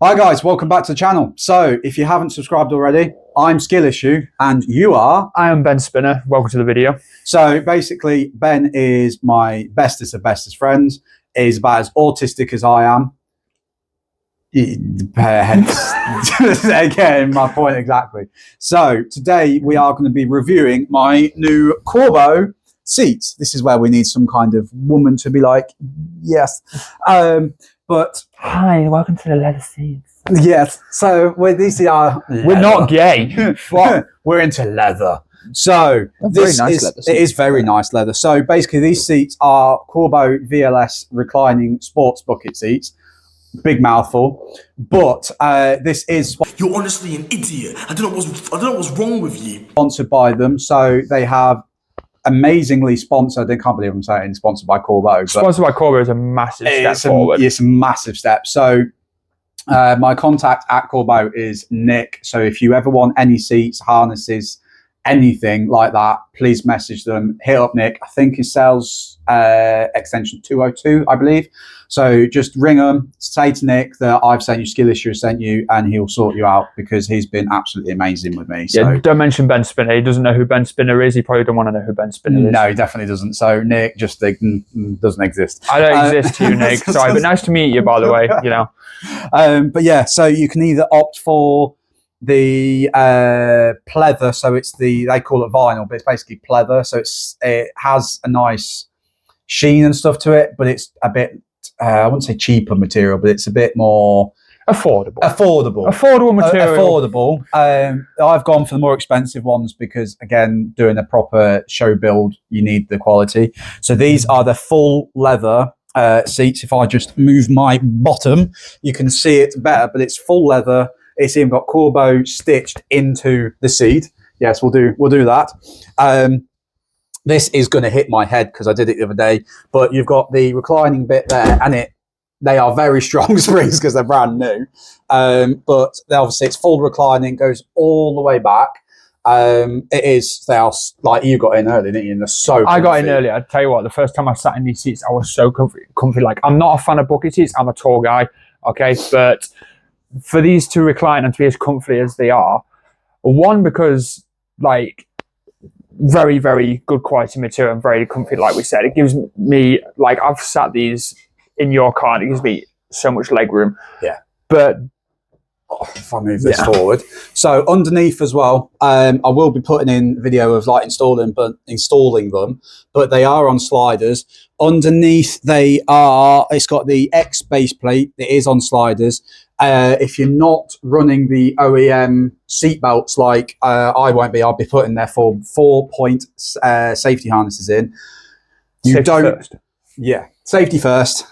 Hi guys, welcome back to the channel. So if you haven't subscribed already, I'm Skill Issue and you are? I am Ben Spinner. Welcome to the video. So basically Ben is my bestest of bestest friends. He's about as autistic as I am. Hence, again, my point exactly. So today we are going to be reviewing my new Corbeau Seat. This is where we need some kind of woman to be like, yes. But hi, welcome to the leather seats. Yes, so these are we're not gay. We're into leather. So this is very nice leather. So basically, these seats are Corbeau VLS reclining sports bucket seats. Big mouthful, but this is. You're honestly an idiot. I don't know what's wrong with you. Sponsored by them, so they have. Amazingly sponsored. I can't believe I'm saying sponsored by Corbeau. Sponsored by Corbeau is a massive step forward. It's a massive step. So my contact at Corbeau is Nick. So if you ever want any seats, harnesses, anything like that, please message them. Hit up Nick. I think he sells extension 202, I believe. So just ring him, say to Nick that I've sent you, Skill Issue sent you, and he'll sort you out because he's been absolutely amazing with me. So. Yeah, don't mention Ben Spinner. He doesn't know who Ben Spinner is. He probably don't want to know who Ben Spinner is. No, he definitely doesn't. So Nick just doesn't exist. I don't exist to you, Nick. Sorry, but nice to meet you, by the way. You know. But yeah, so you can either opt for the pleather. So it's they call it vinyl, but it's basically pleather. So it has a nice sheen and stuff to it, but it's a bit. I wouldn't say cheaper material, but it's a bit more affordable Affordable. material. I've gone for the more expensive ones because, again, doing a proper show build, you need the quality. So these are the full leather seats. If I just move my bottom, you can see it better, but it's full leather. It's even got Corbeau stitched into the seat. Yes, we'll do that. This is going to hit my head because I did it the other day, but you've got the reclining bit there, and they are very strong springs because they're brand new. But obviously it's full reclining, goes all the way back. They are like you got in early, didn't you? And they're so comfy. I got in early. I'd tell you what, the first time I sat in these seats, I was so comfy. Like, I'm not a fan of bucket seats. I'm a tall guy, okay? But for these to recline and to be as comfy as they are, one, because like very, very good quality material and very comfy, like we said. It gives me, like, I've sat these in your car and it gives me so much leg room. Yeah. But if I move this forward. So underneath as well, I will be putting in video of like installing them, but they are on sliders. Underneath it's got the X base plate. It is on sliders. If you're not running the OEM seat belts like I won't be, I'll be putting their 4-point safety harnesses in. Safety first.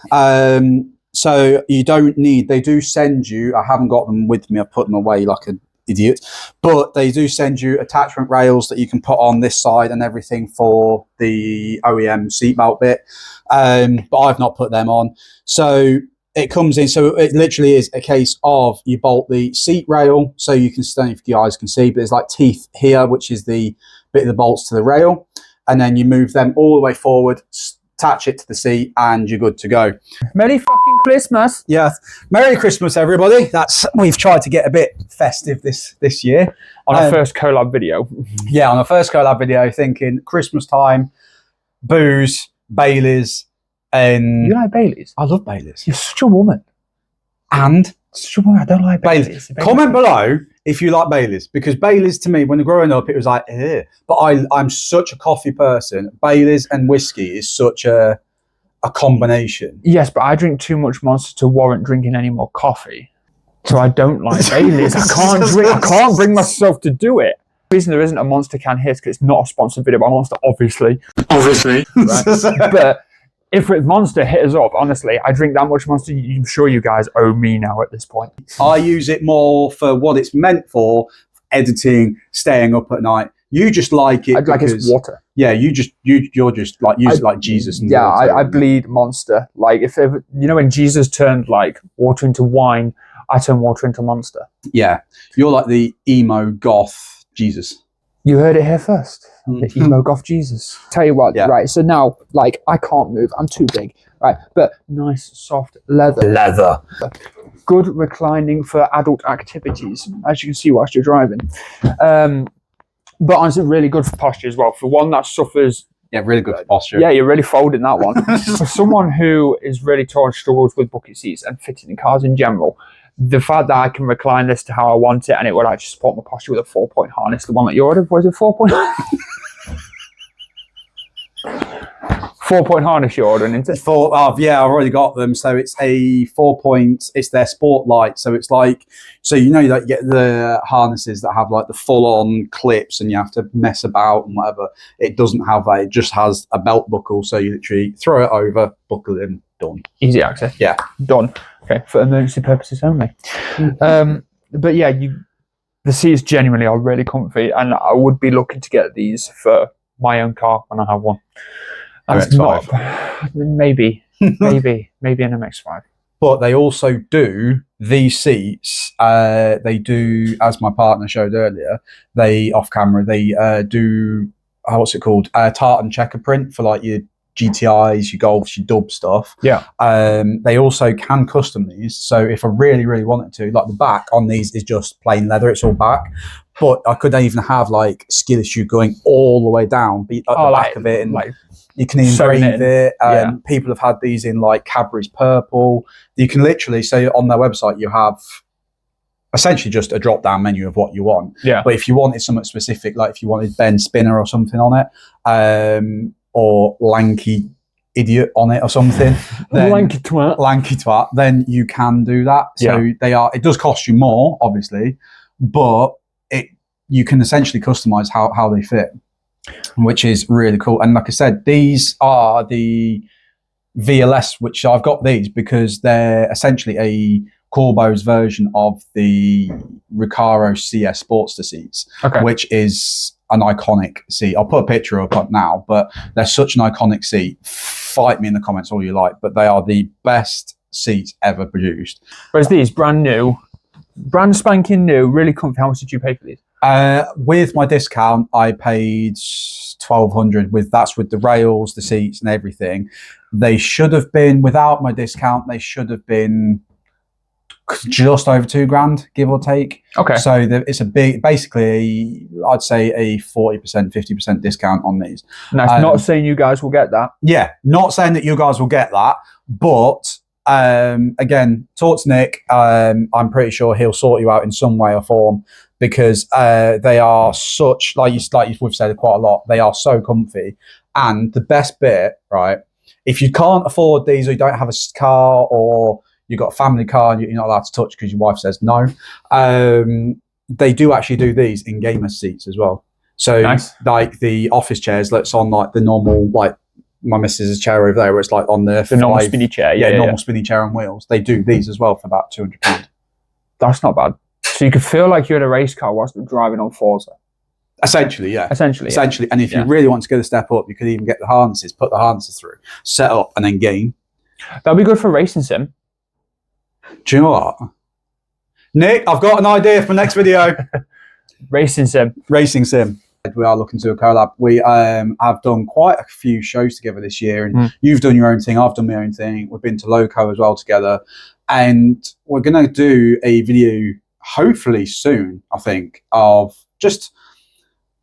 So you don't need, they do send you, I haven't got them with me, I put them away like an idiot, but they do send you attachment rails that you can put on this side and everything for the OEM seatbelt bit. But I've not put them on. So it comes in, so it literally is a case of you bolt the seat rail, so you can, I don't know if you guys can see, but there's like teeth here, which is the bit of the bolts to the rail, and then you move them all the way forward, attach it to the seat, and you're good to go. Merry fucking Christmas. Yeah, Merry Christmas, everybody. We've tried to get a bit festive this year. On our first collab video. Yeah, on our first collab video, thinking Christmas time, booze, Baileys, and... You like Baileys? I love Baileys. You're such a woman. And? Such a woman, I don't like Baileys. Comment below if you like Baileys, because Baileys to me, when growing up, it was like, eh. But I'm such a coffee person. Baileys and whiskey is such a combination. Yes, but I drink too much Monster to warrant drinking any more coffee. So I don't like Baileys. I can't bring myself to do it. The reason there isn't a Monster can here is because it's not a sponsored video by Monster, obviously. Right? But if with Monster hit us up, honestly, I drink that much Monster. I'm sure you guys owe me now at this point. I use it more for what it's meant for, editing, staying up at night. You just like it like it's water. Yeah, you're just like use it like Jesus. And yeah, water. I bleed Monster. Like if ever, you know when Jesus turned like water into wine, I turn water into Monster. Yeah, you're like the emo goth Jesus. You heard it here first. The emo goth Jesus. Tell you what, right, so now, like, I can't move. I'm too big, right? But nice, soft leather. good reclining for adult activities, as you can see whilst you're driving. But honestly, really good for posture as well. For one that suffers, Yeah, really good for posture. yeah, you're really folding that one. For someone who is really tall and struggles with bucket seats and fitting in cars in general, the fact that I can recline this to how I want it and it will actually support my posture with a 4-point harness, the one that you ordered, was it 4-point? 4-point harness you're ordering, isn't it? Yeah, I've already got them. So it's a 4-point. It's their sport light. So it's like, so you know that you get the harnesses that have like the full-on clips, and you have to mess about and whatever. It doesn't have that. It just has a belt buckle. So you literally throw it over, buckle it in, done. Easy access. Yeah, done. Okay, for emergency purposes only. But yeah, the seats genuinely are really comfy, and I would be looking to get these for my own car when I have one. That's not maybe an MX-5. But they also do these seats. They do, as my partner showed earlier. They off camera. They do what's it called? Tartan checker print for like your GTIs, your Golfs, your Dub stuff. Yeah. They also can custom these. So if I really, really wanted to, like the back on these is just plain leather. It's all back. But I could even have like skid issue going all the way down, be at the back of it, and like you can engrave it. People have had these in like Cadbury's purple. You can literally, so on their website, you have essentially just a drop down menu of what you want. Yeah. But if you wanted something specific, like if you wanted Ben Spinner or something on it, or lanky idiot on it or something, then, lanky twat, then you can do that. So they are. It does cost you more, obviously, but you can essentially customize how they fit, which is really cool. And like I said, these are the VLS, which I've got these because they're essentially a Corbeau's version of the Recaro CS Sportster seats, which is an iconic seat. I'll put a picture up now, but they're such an iconic seat. Fight me in the comments all you like, but they are the best seats ever produced. Whereas these brand spanking new, really comfy. How much did you pay for these? With my discount, I paid $1,200. That's with the rails, the seats, and everything. They should have been, without my discount, they should have been just over $2,000, give or take. Okay. So it's a big, basically, I'd say a 40%, 50% discount on these. Nice. Not saying you guys will get that. Yeah, not saying that you guys will get that, but again, talk to Nick. I'm pretty sure he'll sort you out in some way or form, because they are such, like we've said quite a lot, they are so comfy. And the best bit, right, if you can't afford these, or you don't have a car, or you've got a family car and you're not allowed to touch because your wife says no, they do actually do these in gamer seats as well. So nice. Like the office chairs that's on like the normal, like my missus' chair over there, where it's like on the normal spinny chair. Normal spinny chair on wheels. They do these as well for about £200. That's not bad. So you could feel like you're in a race car whilst driving on Forza. Essentially, yeah. Essentially. And if you really want to go the step up, you could even get the harnesses, put the harnesses through, set up, and then game. That'd be good for racing sim. Do you know what? Nick, I've got an idea for my next video. Racing sim. We are looking to a collab. We have done quite a few shows together this year, and you've done your own thing, I've done my own thing. We've been to Loco as well together, and we're going to do a video hopefully soon, I think, of just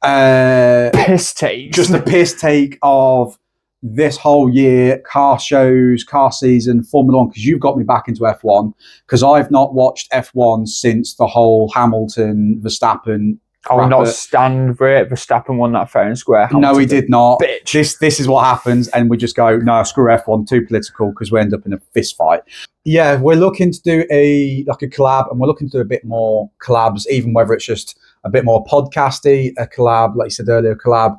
piss take. Just a piss take of this whole year, car shows, car season, Formula One, because you've got me back into F1, because I've not watched F1 since the whole Hamilton, Verstappen. I will not stand for it. Verstappen won that fair and square. Hamilton, no, he did not. Bitch. This is what happens, and we just go, no, screw F1, too political, because we end up in a fist fight. Yeah, we're looking to do a collab, and we're looking to do a bit more collabs, even whether it's just a bit more podcasty, a collab, like you said earlier, collab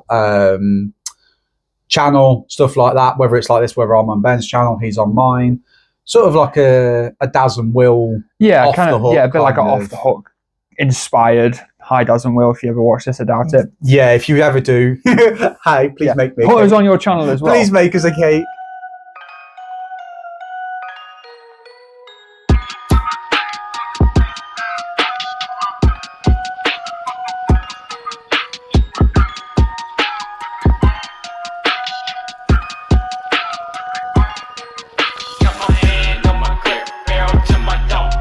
channel, stuff like that, whether it's like this, whether I'm on Ben's channel, he's on mine. Sort of like a Daz and Will off the hook. Yeah, a bit like an off the hook inspired. Hi Daz and Will, if you ever watch this, I doubt it. Yeah, if you ever do, hi, please make me a cake. Put us on your channel as well. Please make us a cake. Got my hand on my grip, barrel to my dome.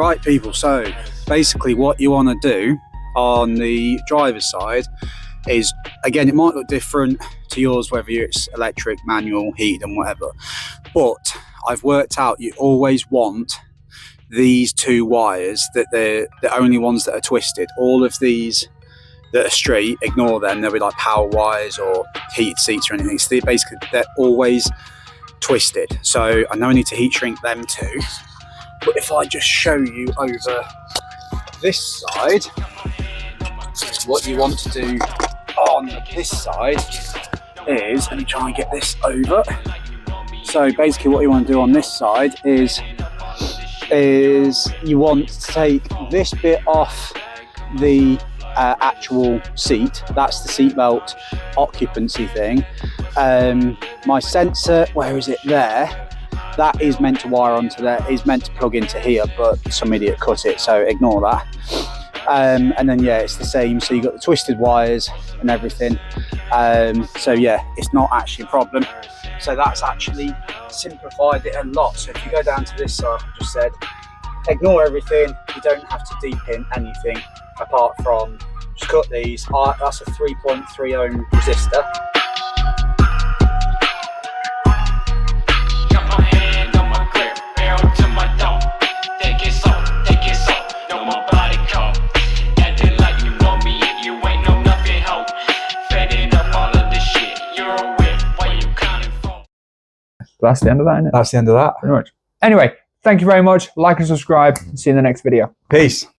Right, people, so basically what you want to do on the driver's side is, again, it might look different to yours, whether it's electric, manual, heated and whatever, but I've worked out you always want these two wires, that they're the only ones that are twisted. All of these that are straight, ignore them, they'll be like power wires or heated seats or anything. So they're always twisted. So I know I need to heat shrink them too, but if I just show you over this side, what you want to do on this side is, let me try and get this over. So basically what you want to do on this side is you want to take this bit off the actual seat. That's the seatbelt occupancy thing. My sensor, where is it? There. That is meant to wire onto there, is meant to plug into here, but some idiot cut it, so ignore that. And then yeah, it's the same. So you've got the twisted wires and everything. So yeah, it's not actually a problem. So that's actually simplified it a lot. So if you go down to this side, I just said, ignore everything. You don't have to deepen anything apart from just cut these. That's a 3.3 ohm resistor. That's the end of that, isn't it? That's the end of that. Pretty much. Anyway, thank you very much. Like and subscribe. See you in the next video. Peace.